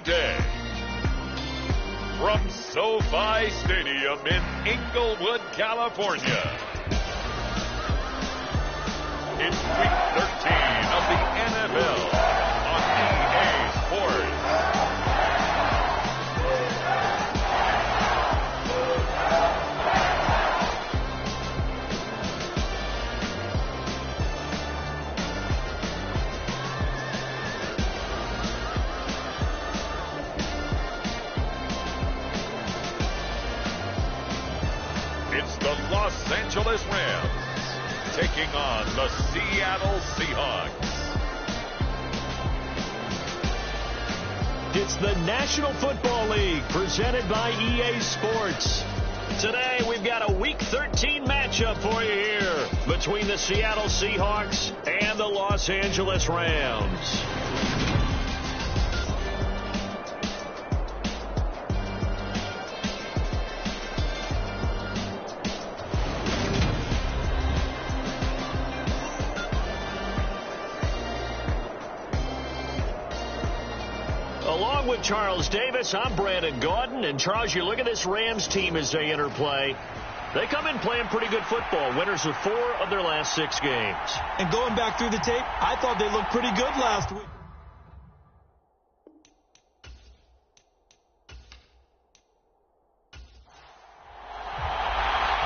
today. From SoFi Stadium in Inglewood, California, it's Week 13 of the NFL on EA Sports. It's the Los Angeles Rams taking on the Seattle Seahawks. It's the National Football League presented by EA Sports. Today we've got a Week 13 matchup for you here between the Seattle Seahawks and the Los Angeles Rams. Along with Charles Davis, I'm Brandon Gaudin. And Charles, you look at this Rams team as they enter play. They come in playing pretty good football. Winners of 4 of their last 6 games. And going back through the tape, I thought they looked pretty good last week.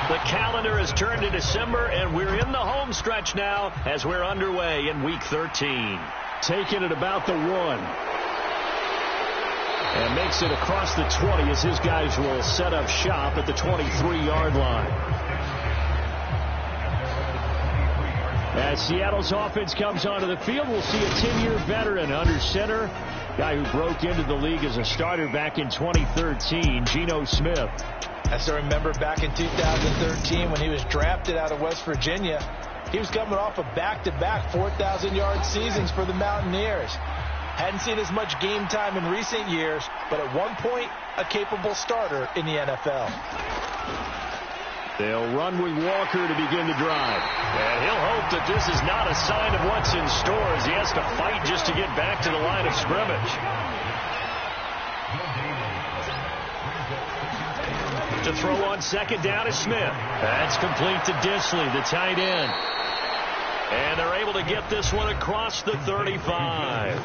The calendar has turned to December, and we're in the home stretch now as we're underway in Week 13. Taking it about the 1. And makes it across the 20 as his guys will set up shop at the 23-yard line. As Seattle's offense comes onto the field, we'll see a 10-year veteran under center. Guy who broke into the league as a starter back in 2013, Geno Smith. I still remember back in 2013 when he was drafted out of West Virginia. He was coming off of back-to-back 4,000-yard seasons for the Mountaineers. Hadn't seen as much game time in recent years, but at one point, a capable starter in the NFL. They'll run with Walker to begin the drive. And he'll hope that this is not a sign of what's in store as he has to fight just to get back to the line of scrimmage. To throw on second down is Smith. That's complete to Disley, the tight end. And they're able to get this one across the 35.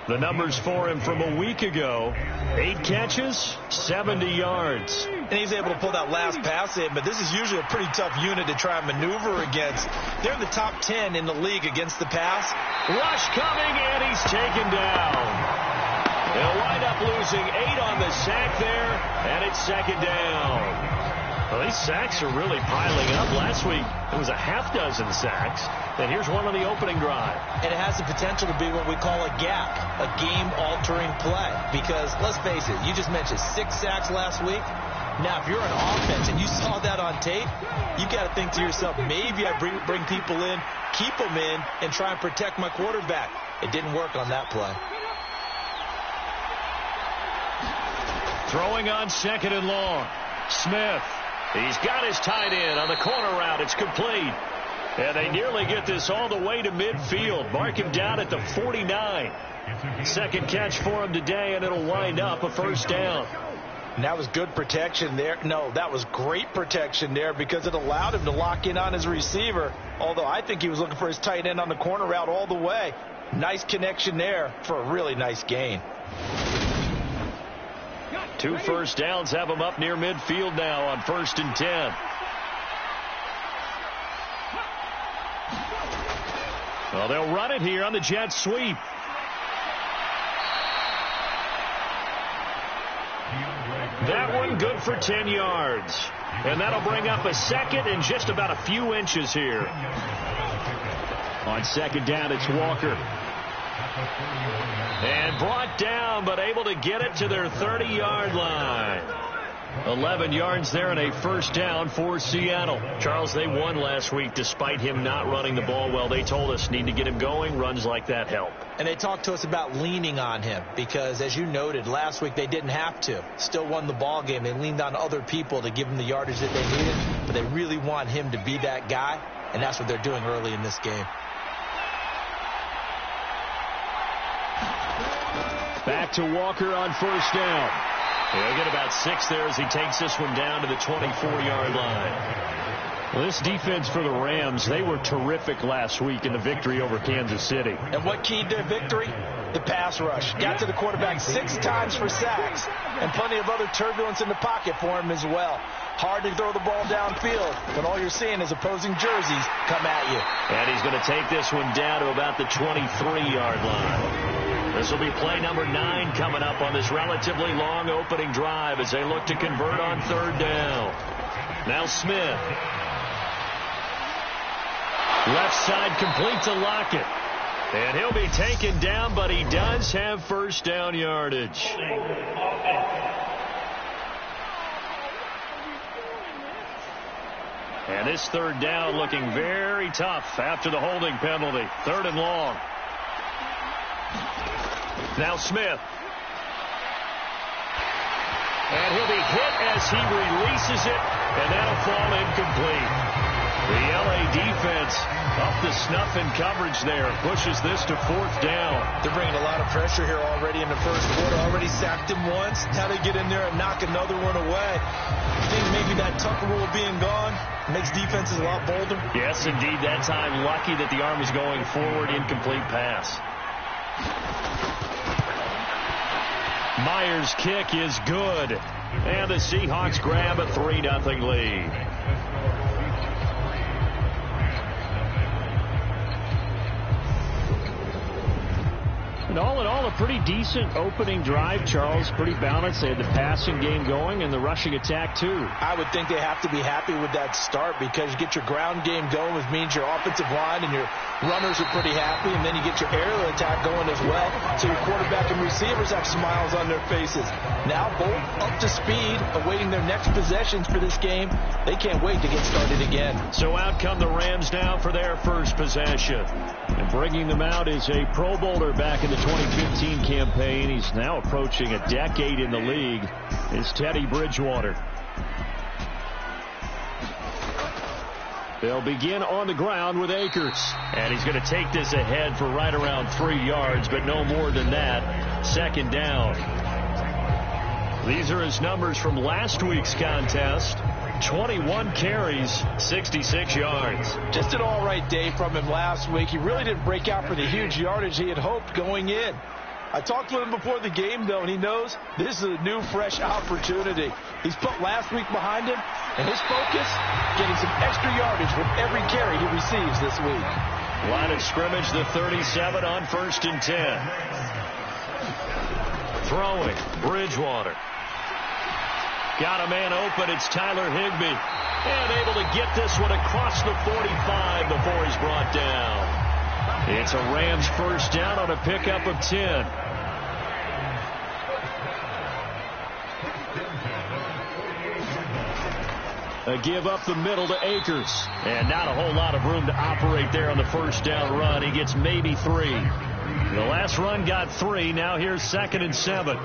The numbers for him from a week ago: 8 catches, 70 yards. And he's able to pull that last pass in, but this is usually a pretty tough unit to try and maneuver against. They're in the top 10 in the league against the pass. Rush coming, and he's taken down. They'll wind up losing 8 on the sack there, and it's second down. Well, these sacks are really piling up. Last week, it was a half-dozen sacks. And here's one on the opening drive. And it has the potential to be what we call a gap, a game-altering play. Because, let's face it, you just mentioned 6 sacks last week. Now, if you're an offense and you saw that on tape, you got to think to yourself, maybe I bring people in, keep them in, and try and protect my quarterback. It didn't work on that play. Throwing on second and long. Smith. He's got his tight end on the corner route. It's complete. And they nearly get this all the way to midfield. Mark him down at the 49. Second catch for him today, and it'll wind up a first down. And that was good protection there. No, that was great protection there because it allowed him to lock in on his receiver. Although I think he was looking for his tight end on the corner route all the way. Nice connection there for a really nice gain. 2 first downs have him up near midfield now on 1st and 10. Well, they'll run it here on the jet sweep. That one good for 10 yards. And that'll bring up a second and just about a few inches here. On second down, it's Walker. And brought down, but able to get it to their 30-yard line. 11 yards there and a first down for Seattle. Charles, they won last week despite him not running the ball well. They told us need to get him going. Runs like that help. And they talked to us about leaning on him because, as you noted, last week they didn't have to. Still won the ball game. They leaned on other people to give them the yardage that they needed, but they really want him to be that guy, and that's what they're doing early in this game. Back to Walker on first down. He'll get about 6 there as he takes this one down to the 24-yard line. Well, this defense for the Rams, they were terrific last week in the victory over Kansas City. And what keyed their victory? The pass rush. Got to the quarterback 6 times for sacks, and plenty of other turbulence in the pocket for him as well. Hard to throw the ball downfield when all you're seeing is opposing jerseys come at you. And he's going to take this one down to about the 23-yard line. This will be play number 9 coming up on this relatively long opening drive as they look to convert on third down. Now Smith. Left side complete to Lockett. And he'll be taken down, but he does have first down yardage. And this third down looking very tough after the holding penalty. 3rd and long. Now Smith. And he'll be hit as he releases it, and that'll fall incomplete. The LA defense up to snuff in coverage there. Pushes this to 4th down. They're bringing a lot of pressure here already in the first quarter. Already sacked him once. Now they get in there and knock another one away. I think maybe that Tucker rule being gone makes defenses a lot bolder. Yes, indeed. That time lucky that the arm was going forward. Incomplete pass. Myers' kick is good. And the Seahawks grab a 3-0 lead. And all in all, a pretty decent opening drive, Charles. Pretty balanced. They had the passing game going and the rushing attack, too. I would think they have to be happy with that start because you get your ground game going, which means your offensive line and your runners are pretty happy, and then you get your aerial attack going as well. So your quarterback and receivers have smiles on their faces. Now both up to speed, awaiting their next possessions for this game. They can't wait to get started again. So out come the Rams now for their first possession. And bringing them out is a Pro Bowler back in the 2015 campaign. He's now approaching a decade in the league. Is Teddy Bridgewater. They'll begin on the ground with Akers. And he's going to take this ahead for right around 3 yards, but no more than that. 2nd down. These are his numbers from last week's contest. 21 carries, 66 yards. Just an all right day from him last week. He really didn't break out for the huge yardage he had hoped going in. I talked with him before the game, though, and he knows this is a new, fresh opportunity. He's put last week behind him, and his focus, getting some extra yardage with every carry he receives this week. Line of scrimmage, the 37 on 1st and 10. Throwing, Bridgewater. Got a man open. It's Tyler Higbee. And able to get this one across the 45 before he's brought down. It's a Rams first down on a pickup of 10. A give up the middle to Akers. And not a whole lot of room to operate there on the first down run. He gets maybe 3. The last run got 3. Now here's 2nd and 7.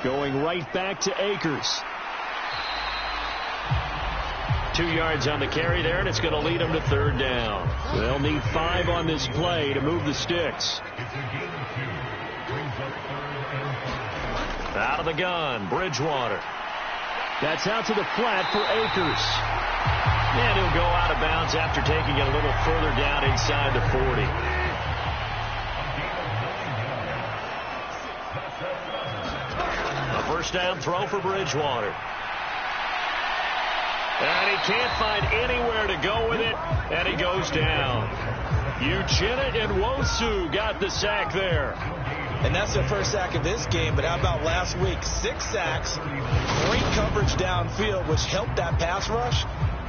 Going right back to Akers. 2 yards on the carry there, and it's going to lead them to 3rd down. They'll need 5 on this play to move the sticks. Out of the gun, Bridgewater. That's out to the flat for Akers. And he'll go out of bounds after taking it a little further down inside the 40. First down throw for Bridgewater. And he can't find anywhere to go with it, and he goes down. Uchenna and Nwosu got the sack there. And that's their first sack of this game, but how about last week? 6 sacks, great coverage downfield, which helped that pass rush.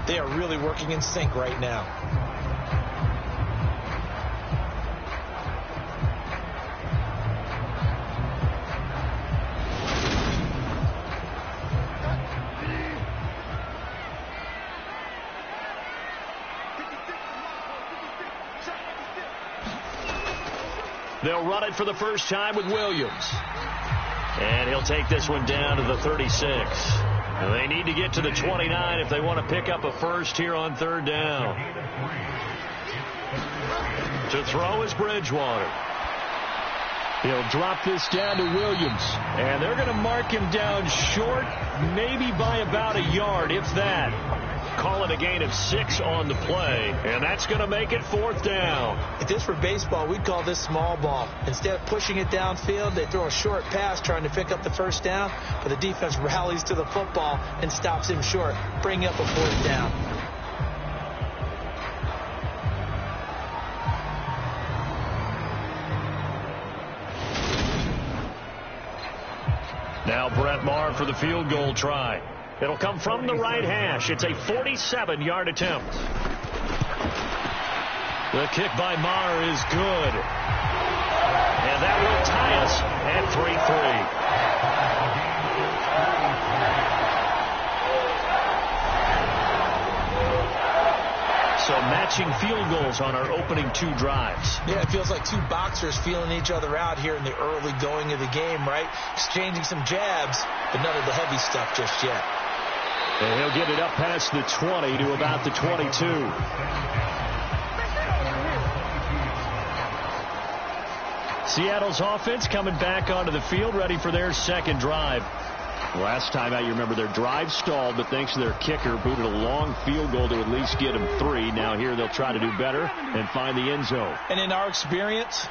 They are really working in sync right now. They'll run it for the first time with Williams. And he'll take this one down to the 36. They need to get to the 29 if they want to pick up a first here on 3rd down. To throw is Bridgewater. He'll drop this down to Williams. And they're going to mark him down short, maybe by about a yard, if that. Call it a gain of 6 on the play, and that's going to make it 4th down. If this were baseball, we'd call this small ball. Instead of pushing it downfield, they throw a short pass trying to pick up the first down, but the defense rallies to the football and stops him short, bringing up a 4th down. Now Brett Maher for the field goal try. It'll come from the right hash. It's a 47-yard attempt. The kick by Maher is good. And that will tie us at 3-3. So matching field goals on our opening 2 drives. Yeah, it feels like 2 boxers feeling each other out here in the early going of the game, right? Exchanging some jabs, but none of the heavy stuff just yet. And he'll get it up past the 20 to about the 22. Seattle's offense coming back onto the field, ready for their second drive. Last time out, you remember their drive stalled, but thanks to their kicker, booted a long field goal to at least get them 3. Now here they'll try to do better and find the end zone. And in our experience,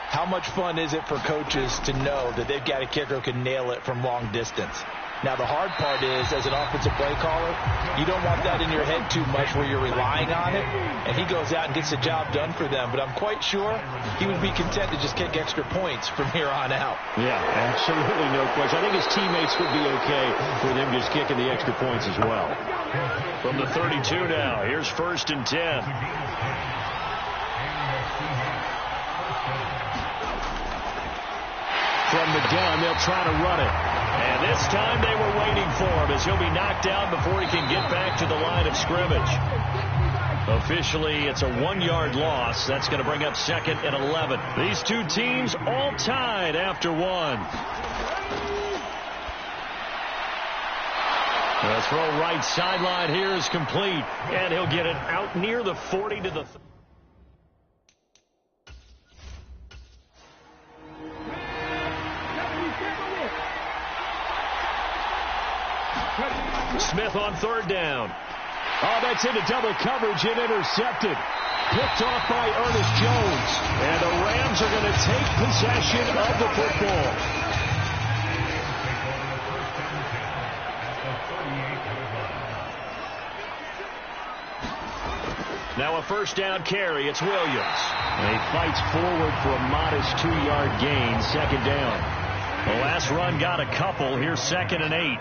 how much fun is it for coaches to know that they've got a kicker who can nail it from long distance? Now, the hard part is, as an offensive play caller, you don't want that in your head too much where you're relying on it, and he goes out and gets the job done for them. But I'm quite sure he would be content to just kick extra points from here on out. Yeah, absolutely no question. I think his teammates would be okay with him just kicking the extra points as well. From the 32 now, here's 1st and 10. From the gun, they'll try to run it. And this time they were waiting for him as he'll be knocked down before he can get back to the line of scrimmage. Officially, it's a 1-yard loss. That's going to bring up 2nd and 11. These 2 teams all tied after 1. The throw right sideline here is complete. And he'll get it out near the 40 to the... Smith on 3rd down. Oh, that's into double coverage and intercepted. Picked off by Ernest Jones. And the Rams are going to take possession of the football. Now a 1st down carry. It's Williams. And he fights forward for a modest 2-yard gain. 2nd down. The last run got a couple. Here's 2nd and 8.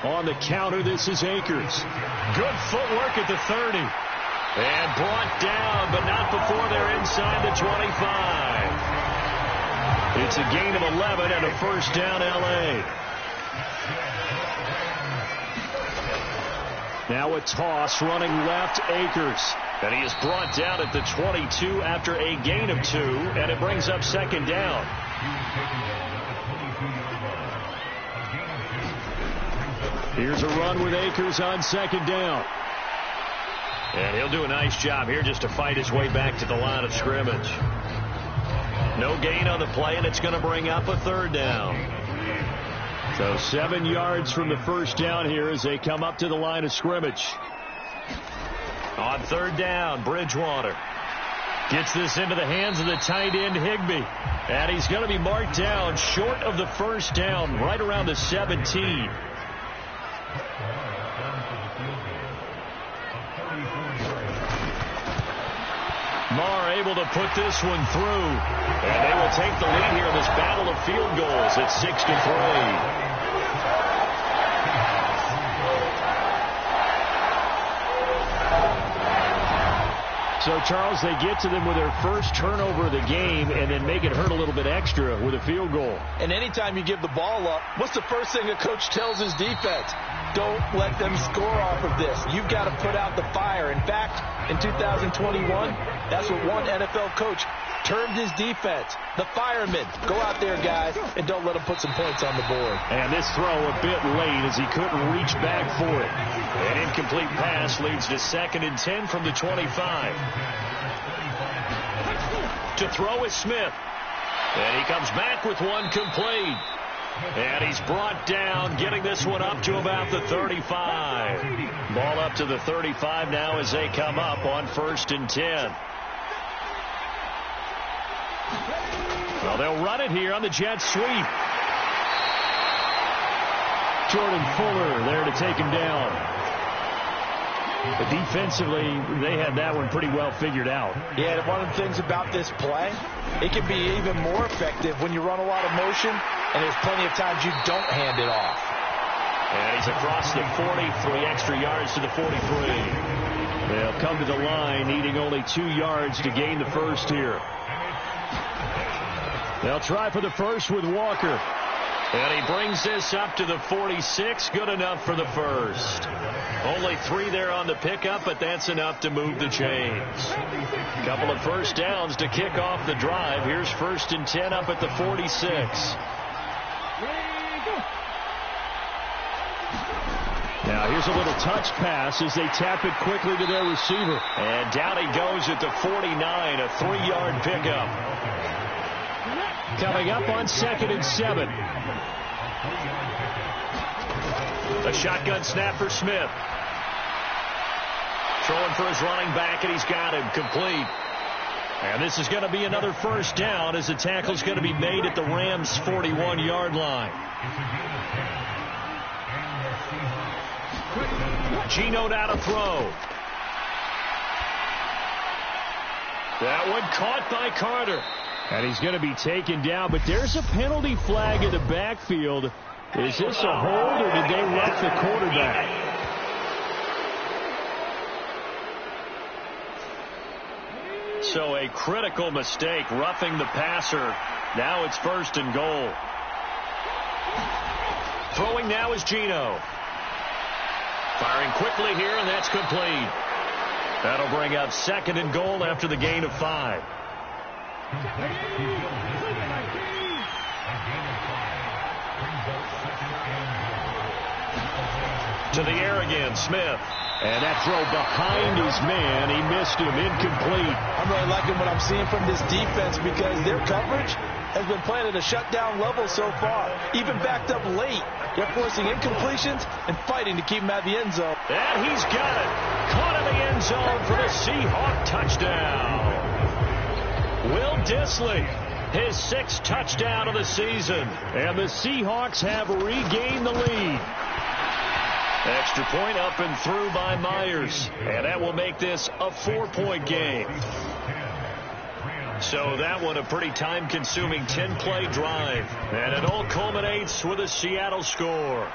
On the counter, this is Akers. Good footwork at the 30. And brought down, but not before they're inside the 25. It's a gain of 11 and a 1st down, L.A. Now a toss running left, Akers. And he is brought down at the 22 after a gain of 2, and it brings up 2nd down. Here's a run with Akers on 2nd down. And he'll do a nice job here just to fight his way back to the line of scrimmage. No gain on the play, and it's going to bring up a 3rd down. So 7 yards from the 1st down here as they come up to the line of scrimmage. On 3rd down, Bridgewater gets this into the hands of the tight end, Higbee. And he's going to be marked down short of the 1st down, right around the 17. Maher able to put this one through. And they will take the lead here in this battle of field goals at 6-3. So, Charles, they get to them with their first turnover of the game and then make it hurt a little bit extra with a field goal. And anytime you give the ball up, what's the first thing a coach tells his defense? don't let them score off of this. You've got to put out the fire. In fact, in 2021, that's what one NFL coach termed his defense. The firemen. Go out there, guys, and don't let them put some points on the board. And this throw a bit late as he couldn't reach back for it. An incomplete pass leads to 2nd and 10 from the 25. To throw is Smith. And he comes back with one complete. And he's brought down, getting this one up to about the 35. Ball up to the 35 now as they come up on 1st and 10. Well, they'll run it here on the jet sweep. Jordan Fuller there to take him down. But defensively, they had that one pretty well figured out. Yeah, one of the things about this play, it can be even more effective when you run a lot of motion, and there's plenty of times you don't hand it off. And he's across the 40, 3 extra yards to the 43. They'll come to the line, needing only 2 yards to gain the first here. They'll try for the first with Walker. And he brings this up to the 46. Good enough for the first. Only 3 there on the pickup, but that's enough to move the chains. Couple of first downs to kick off the drive. Here's 1st and 10 up at the 46. Now here's a little touch pass as they tap it quickly to their receiver. And down he goes at the 49, a 3-yard pickup. Coming up on 2nd and 7. A shotgun snap for Smith. Throwing for his running back, and he's got him complete. And this is going to be another first down as the tackle's going to be made at the Rams' 41-yard line. Geno now to throw. That one caught by Carter. And he's going to be taken down, but there's a penalty flag in the backfield. Is this a hold, or did they rough the quarterback? So a critical mistake, roughing the passer. Now it's 1st and goal. Throwing now is Geno. Firing quickly here, and that's complete. That'll bring up 2nd and goal after the gain of 5. To the air again, Smith. And that throw behind his man. He missed him. Incomplete. I'm really liking what I'm seeing from this defense because their coverage has been playing at a shutdown level so far. Even backed up late. They're forcing incompletions and fighting to keep him at the end zone. And he's got it. Caught in the end zone for the Seahawks touchdown. Will Dissly, his 6th touchdown of the season. And the Seahawks have regained the lead. Extra point up and through by Myers. And that will make this a 4-point game. So that one a pretty time-consuming 10-play drive. And it all culminates with a Seattle score.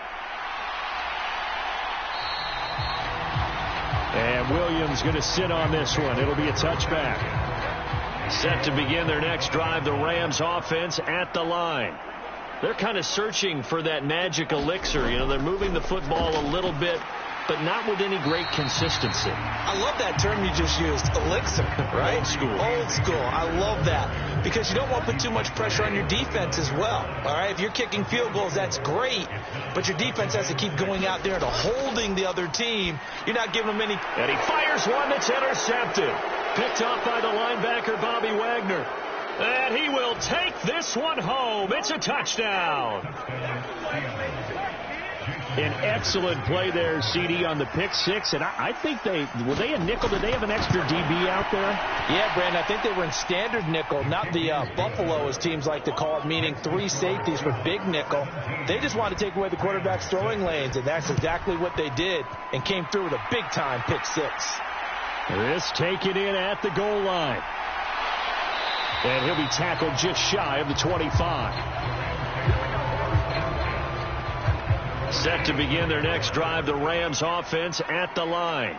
And Williams going to sit on this one. It'll be a touchback. Set to begin their next drive, the Rams offense at the line. They're kind of searching for that magic elixir. You know, they're moving the football a little bit, but not with any great consistency. I love that term you just used, elixir, right? Old school. Old school. I love that because you don't want to put too much pressure on your defense as well. All right, if you're kicking field goals, that's great, but your defense has to keep going out there and holding the other team. You're not giving them any. And he fires one that's intercepted. Picked off by the linebacker, Bobby Wagner. And he will take this one home. It's a touchdown. An excellent play there, CD, on the pick 6. And I think were they a nickel? Did they have an extra DB out there? Yeah, Brandon, I think they were in standard nickel, not the Buffalo, as teams like to call it, meaning 3 safeties for big nickel. They just wanted to take away the quarterback's throwing lanes, and that's exactly what they did, and came through with a big-time pick 6. This taken in at the goal line. And he'll be tackled just shy of the 25. Set to begin their next drive, the Rams offense at the line.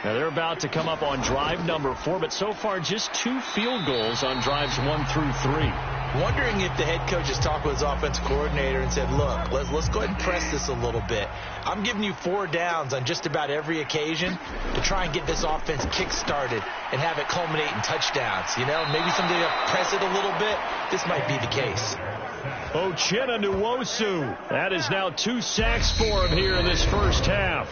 Now they're about to come up on drive number 4, but so far just 2 field goals on drives 1 through 3. Wondering if the head coach has talked with his offensive coordinator and said, look, let's go ahead and press this a little bit. I'm giving you 4 downs on just about every occasion to try and get this offense kick-started and have it culminate in touchdowns. You know, maybe someday they'll press it a little bit. This might be the case. Uchenna Nwosu. That is now 2 sacks for him here in this first half.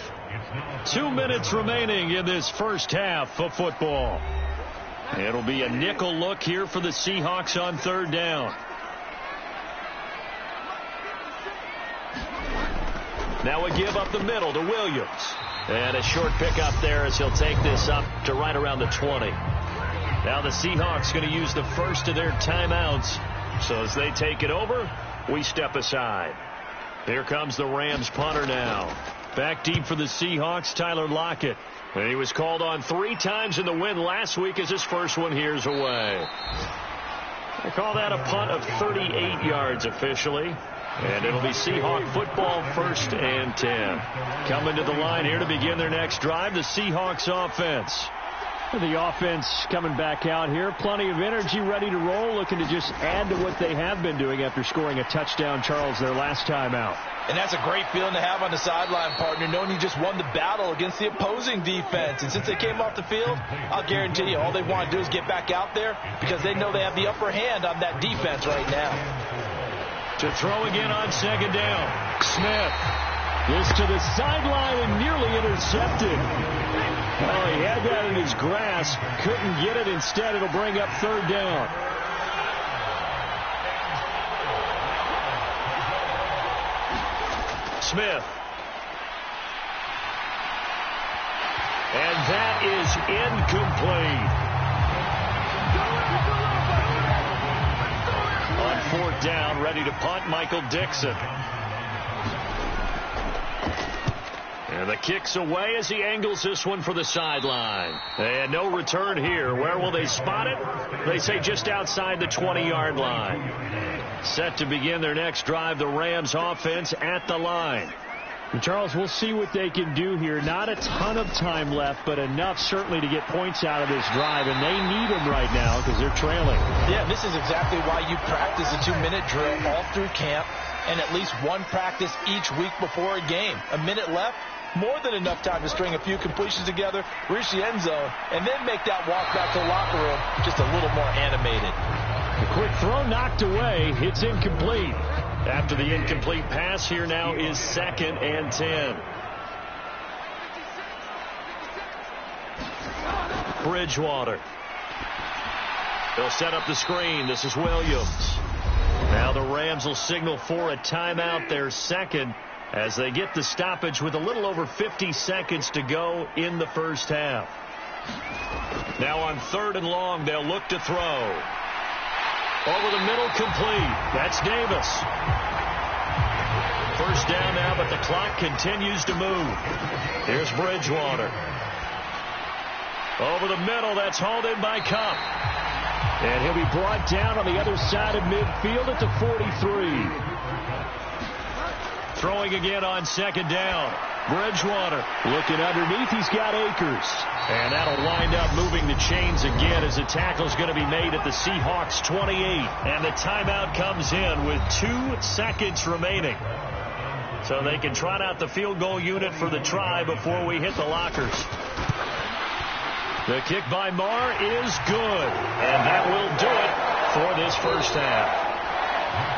2 minutes remaining in this first half of football. It'll be a nickel look here for the Seahawks on 3rd down. Now a give up the middle to Williams. And a short pickup there as he'll take this up to right around the 20. Now the Seahawks going to use the first of their timeouts. So as they take it over, we step aside. Here comes the Rams punter now. Back deep for the Seahawks, Tyler Lockett. And he was called on 3 times in the win last week as his first one here's away. They call that a punt of 38 yards officially. And it'll be Seahawk football, 1st and 10. Coming to the line here to begin their next drive, the Seahawks offense. The offense coming back out here. Plenty of energy, ready to roll, looking to just add to what they have been doing after scoring a touchdown, Charles, their last time out. And that's a great feeling to have on the sideline, partner, knowing you just won the battle against the opposing defense. And since they came off the field, I'll guarantee you all they want to do is get back out there because they know they have the upper hand on that defense right now. To throw again on 2nd down. Smith is to the sideline and nearly intercepted. Oh, he had that in his grasp. Couldn't get it. Instead, it'll bring up 3rd down. Smith. And that is incomplete. On 4th down, ready to punt, Michael Dixon. And the kick's away as he angles this one for the sideline. And no return here. Where will they spot it? They say just outside the 20-yard line. Set to begin their next drive, the Rams offense at the line. And Charles, we'll see what they can do here. Not a ton of time left, but enough certainly to get points out of this drive. And they need them right now because they're trailing. Yeah, this is exactly why you practice a 2-minute drill all through camp and at least one practice each week before a game. A minute left. More than enough time to string a few completions together, reach the end zone, and then make that walk back to the locker room just a little more animated. The quick throw knocked away. It's incomplete. After the incomplete pass, here now is 2nd and 10. Bridgewater. They'll set up the screen. This is Williams. Now the Rams will signal for a timeout, their 2nd. As they get the stoppage with a little over 50 seconds to go in the first half. Now on 3rd and long, they'll look to throw. Over the middle, complete. That's Davis. 1st down now, but the clock continues to move. Here's Bridgewater. Over the middle, that's hauled in by Cup. And he'll be brought down on the other side of midfield at the 43. Throwing again on 2nd down. Bridgewater looking underneath. He's got Akers. And that'll wind up moving the chains again as the tackle's going to be made at the Seahawks 28. And the timeout comes in with 2 seconds remaining. So they can trot out the field goal unit for the try before we hit the lockers. The kick by Marr is good. And that will do it for this first half.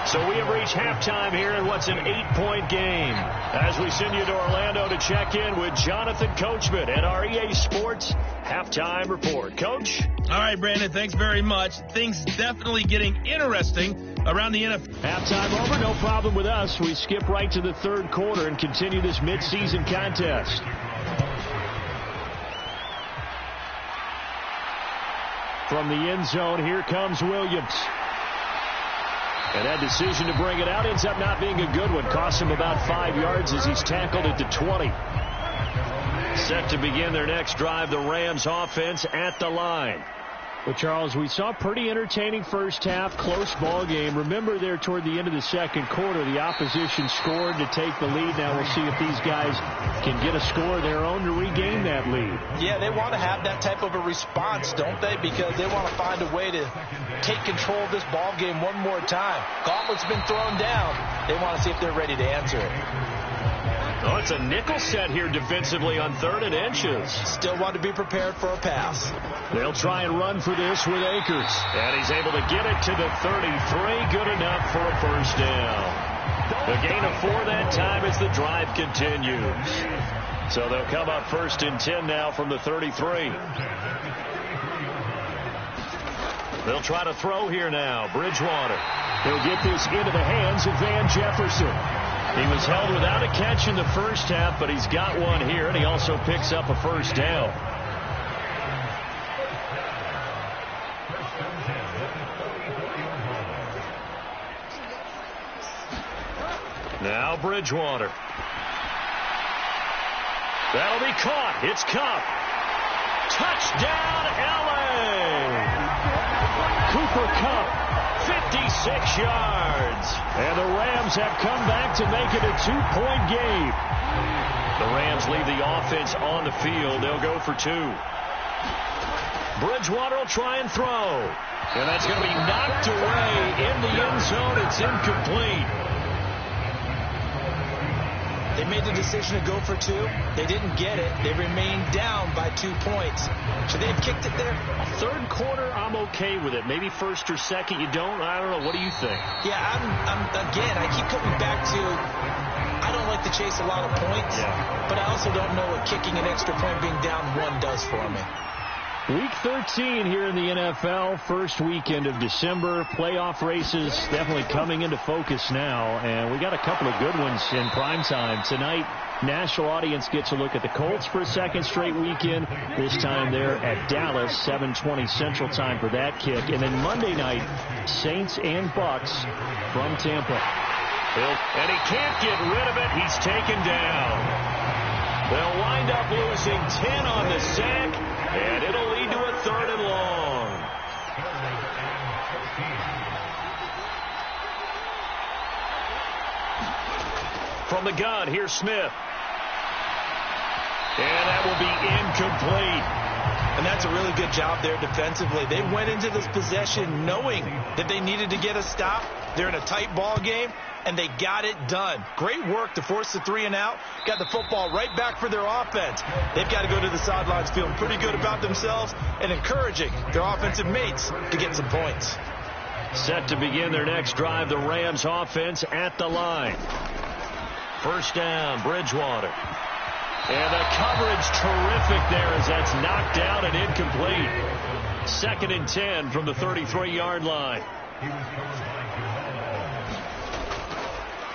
So we have reached halftime here in what's an 8-point game. As we send you to Orlando to check in with Jonathan Coachman at our EA Sports Halftime Report. Coach? All right, Brandon, thanks very much. Things definitely getting interesting around the NFL. Halftime over, no problem with us. We skip right to the 3rd quarter and continue this midseason contest. From the end zone, here comes Williams. And that decision to bring it out ends up not being a good one. Costs him about 5 yards as he's tackled at the 20. Set to begin their next drive, the Rams offense at the line. Well, Charles, we saw a pretty entertaining first half, close ball game. Remember there toward the end of the second quarter, the opposition scored to take the lead. Now we'll see if these guys can get a score of their own to regain that lead. Yeah, they want to have that type of a response, don't they? Because they want to find a way to take control of this ball game one more time. Gauntlet's been thrown down. They want to see if they're ready to answer it. Oh, it's a nickel set here defensively on 3rd and inches. Still want to be prepared for a pass. They'll try and run for this with Akers. And he's able to get it to the 33. Good enough for a first down. The gain of 4 that time as the drive continues. So they'll come up 1st and 10 now from the 33. They'll try to throw here now. Bridgewater. He'll get this into the hands of Van Jefferson. He was held without a catch in the first half, but he's got one here, and he also picks up a first down. Now Bridgewater. That'll be caught. It's Kupp. Touchdown, L.A. Cooper Kupp. 56 yards. And the Rams have come back to make it a 2-point game. The Rams leave the offense on the field. They'll go for 2. Bridgewater will try and throw. And that's going to be knocked away in the end zone. It's incomplete. They made the decision to go for 2. They didn't get it. They remained down by 2 points. Should they have kicked it there? Third quarter, I'm okay with it. Maybe first or second, you don't. I don't know. What do you think? Yeah, again, I keep coming back to I don't like to chase a lot of points, but I also don't know what kicking an extra point being down 1 does for me. Week 13 here in the NFL, first weekend of December. Playoff races definitely coming into focus now, and we got a couple of good ones in prime time. Tonight, national audience gets a look at the Colts for a second straight weekend. This time they're at Dallas, 7:20 Central Time for that kick. And then Monday night, Saints and Bucks from Tampa. And he can't get rid of it. He's taken down. They'll wind up losing 10 on the sack, and it'll lead to a 3rd and long. From the gun, here's Smith. And that will be incomplete. And that's a really good job there defensively. They went into this possession knowing that they needed to get a stop. They're in a tight ball game, and they got it done. Great work to force the 3 and out. Got the football right back for their offense. They've got to go to the sidelines feeling pretty good about themselves and encouraging their offensive mates to get some points. Set to begin their next drive, the Rams offense at the line. First down, Bridgewater. And the coverage terrific there as that's knocked out and incomplete. 2nd and 10 from the 33-yard line.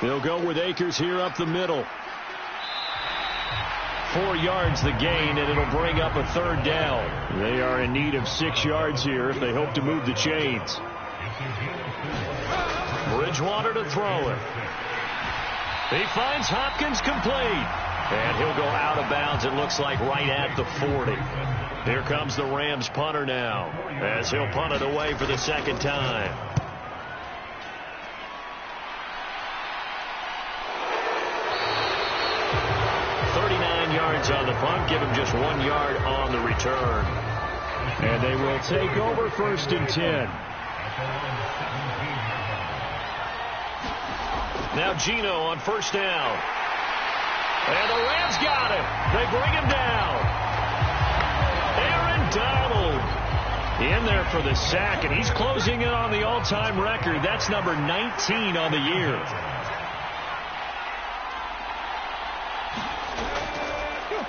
They'll go with Akers here up the middle. 4 yards the gain, and it'll bring up a 3rd down. They are in need of 6 yards here if they hope to move the chains. Bridgewater to throw it. He finds Hopkins complete. And he'll go out of bounds, it looks like, right at the 40. Here comes the Rams punter now, as he'll punt it away for the 2nd time. On the punt, give him just 1 yard on the return. And they will take over 1st and 10. Now Geno on 1st down. And the Rams got him. They bring him down. Aaron Donald in there for the sack, and he's closing in on the all-time record. That's number 19 on the year.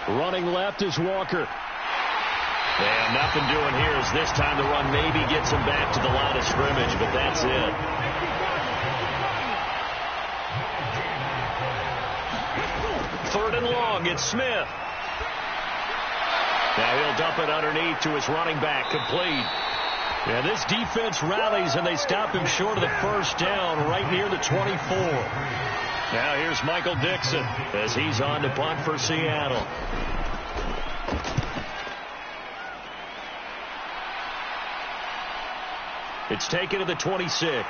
Running left is Walker. And nothing doing here as this time the run maybe gets him back to the line of scrimmage, but that's it. Third and long, it's Smith. Now he'll dump it underneath to his running back, complete. And this defense rallies, and they stop him short of the first down right near the 24. Now here's Michael Dixon as he's on to punt for Seattle. It's taken to the 26.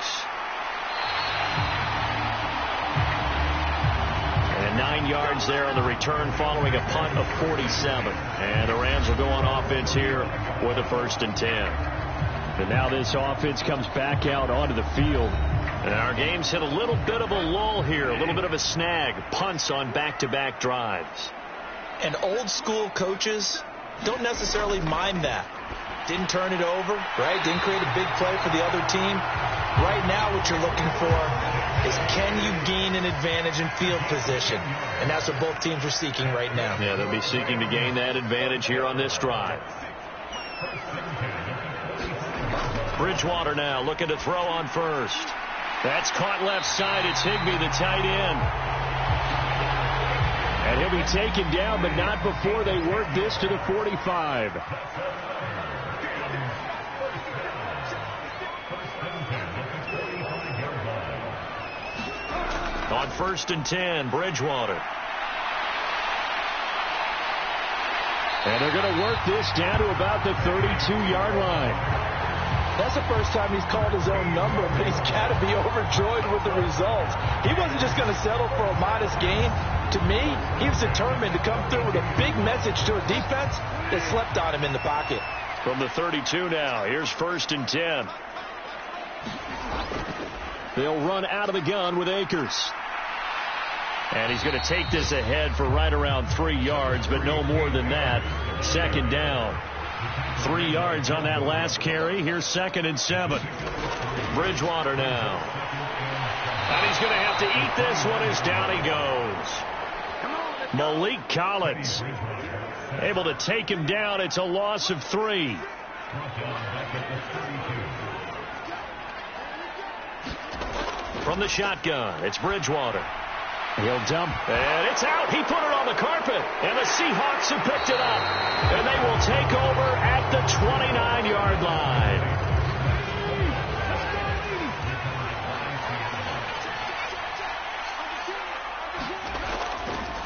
And 9 yards there on the return following a punt of 47. And the Rams will go on offense here with a 1st and 10. And now this offense comes back out onto the field. And our game's hit a little bit of a lull here, a little bit of a snag. Punts on back-to-back drives. And old school coaches don't necessarily mind that. Didn't turn it over, right? Didn't create a big play for the other team. Right now what you're looking for is, can you gain an advantage in field position? And that's what both teams are seeking right now. Yeah, they'll be seeking to gain that advantage here on this drive. Bridgewater now looking to throw on first. That's caught left side. It's Higbee, the tight end. And he'll be taken down, but not before they work this to the 45. On 1st and 10, Bridgewater. And they're going to work this down to about the 32-yard line. That's the first time he's called his own number, but he's got to be overjoyed with the results. He wasn't just going to settle for a modest gain. To me, he was determined to come through with a big message to a defense that slept on him in the pocket. From the 32 now, here's 1st and 10. They'll run out of the gun with Akers. And he's going to take this ahead for right around 3 yards, but no more than that. 2nd down. 3 yards on that last carry. Here's 2nd and 7. Bridgewater now. And he's going to have to eat this one as down he goes. Malik Collins able to take him down. It's a loss of 3. From the shotgun, it's Bridgewater. He'll dump. And it's out. He put it on the carpet. And the Seahawks have picked it up. And they will take over at the 29-yard line.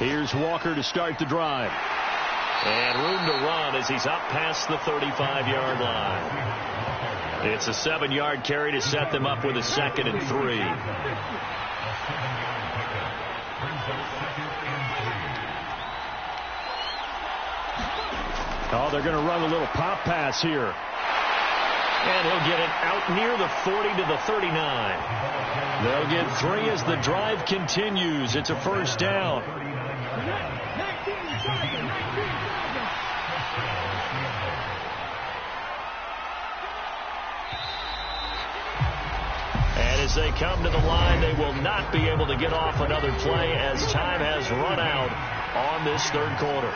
Here's Walker to start the drive. And room to run as he's up past the 35-yard line. It's a 7-yard carry to set them up with a 2nd and 3. Oh, they're going to run a little pop pass here. And he'll get it out near the 40 to the 39. They'll get 3 as the drive continues. It's a 1st down. And as they come to the line, they will not be able to get off another play as time has run out on this 3rd quarter.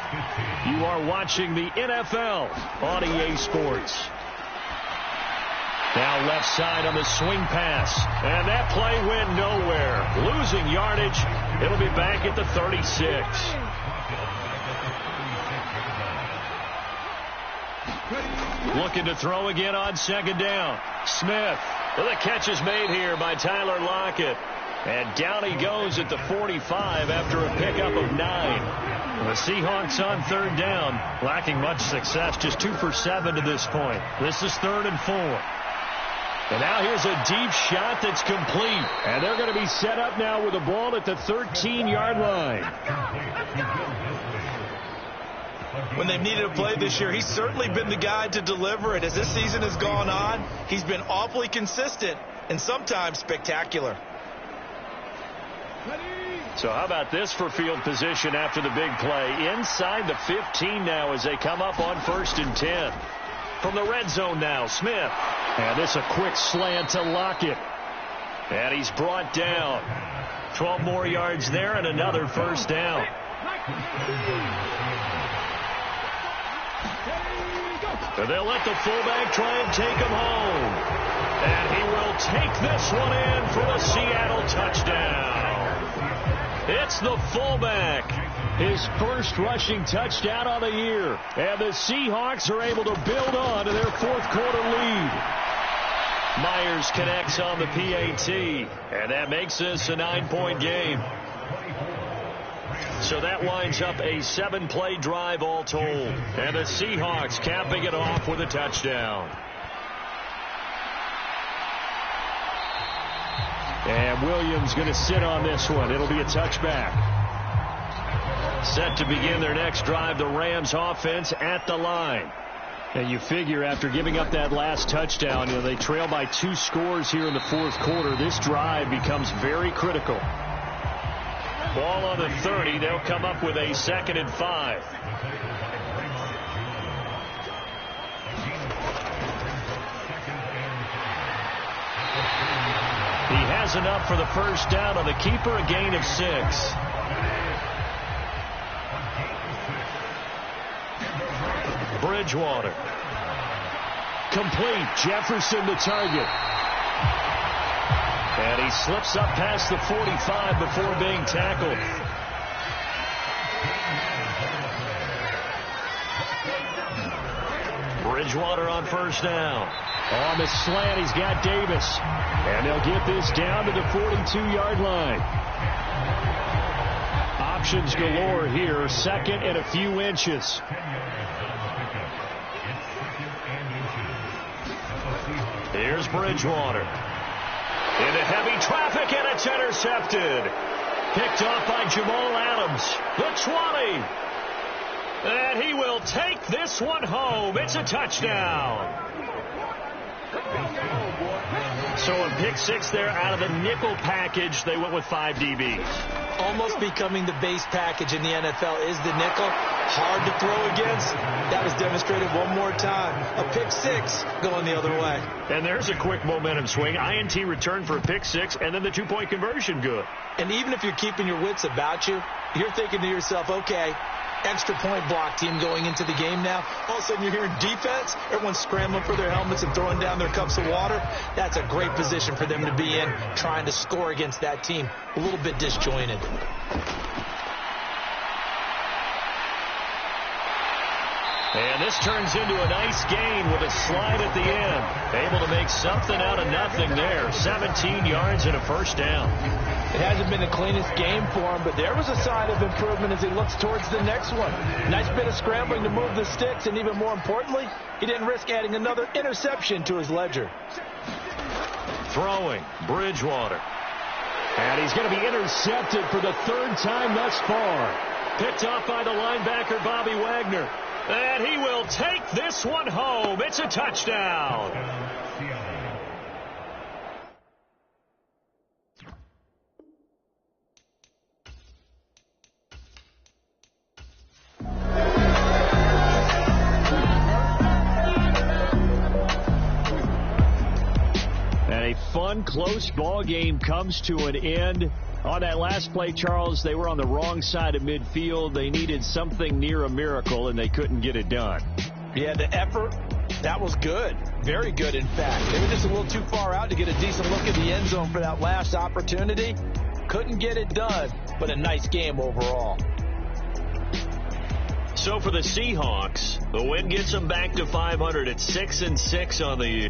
You are watching the NFL on EA Sports. Now left side on the swing pass. And that play went nowhere. Losing yardage. It'll be back at the 36. Looking to throw again on 2nd down. Smith. Well, the catch is made here by Tyler Lockett. And down he goes at the 45 after a pickup of 9. The Seahawks on 3rd down, lacking much success, just 2 for 7 to this point. This is 3rd and 4. And now here's a deep shot that's complete. And they're going to be set up now with the ball at the 13-yard line. When they've needed a play this year, he's certainly been the guy to deliver it. As this season has gone on, he's been awfully consistent and sometimes spectacular. So how about this for field position after the big play? Inside the 15 now as they come up on 1st and 10. From the red zone now, Smith. And this a quick slant to Lockett. And he's brought down. 12 more yards there and another 1st down. And they'll let the fullback try and take him home. And he will take this one in for a Seattle touchdown. It's the fullback. His first rushing touchdown on the year. And the Seahawks are able to build on to their 4th quarter lead. Myers connects on the PAT. And that makes this a 9-point game. So that winds up a 7-play drive all told. And the Seahawks capping it off with a touchdown. And Williams going to sit on this one. It'll be a touchback. Set to begin their next drive, the Rams offense at the line. And you figure after giving up that last touchdown, they trail by 2 scores here in the fourth quarter. This drive becomes very critical. Ball on the 30. They'll come up with a 2nd and 5. He has enough for the first down on the keeper, a gain of 6. Bridgewater. Complete. Jefferson the target. And he slips up past the 45 before being tackled. Bridgewater on first down. On the slant, he's got Davis. And they'll get this down to the 42-yard line. Options galore here. 2nd and a few inches. Here's Bridgewater. Into heavy traffic, and it's intercepted. Picked off by Jamal Adams. The 20. And he will take this one home. It's a touchdown. So a pick 6 there out of the nickel package. They went with 5 DBs. Almost becoming the base package in the NFL is the nickel. Hard to throw against. That was demonstrated one more time. A pick 6 going the other way. And there's a quick momentum swing. INT return for a pick 6, and then the 2-point conversion good. And even if you're keeping your wits about you, you're thinking to yourself, okay, extra point block team going into the game now. All of a sudden you're hearing defense. Everyone's scrambling for their helmets and throwing down their cups of water. That's a great position for them to be in, trying to score against that team. A little bit disjointed. And this turns into a nice gain with a slide at the end. Able to make something out of nothing there. 17 yards and a first down. It hasn't been the cleanest game for him, but there was a sign of improvement as he looks towards the next one. Nice bit of scrambling to move the sticks, and even more importantly, he didn't risk adding another interception to his ledger. Throwing, Bridgewater. And he's going to be intercepted for the 3rd time thus far. Picked off by the linebacker, Bobby Wagner. And he will take this one home. It's a touchdown. And a fun, close ball game comes to an end. On that last play, Charles, they were on the wrong side of midfield. They needed something near a miracle, and they couldn't get it done. Yeah, the effort, that was good. Very good, in fact. They were just a little too far out to get a decent look at the end zone for that last opportunity. Couldn't get it done, but a nice game overall. So for the Seahawks, the win gets them back to 500 at 6-6 on the year.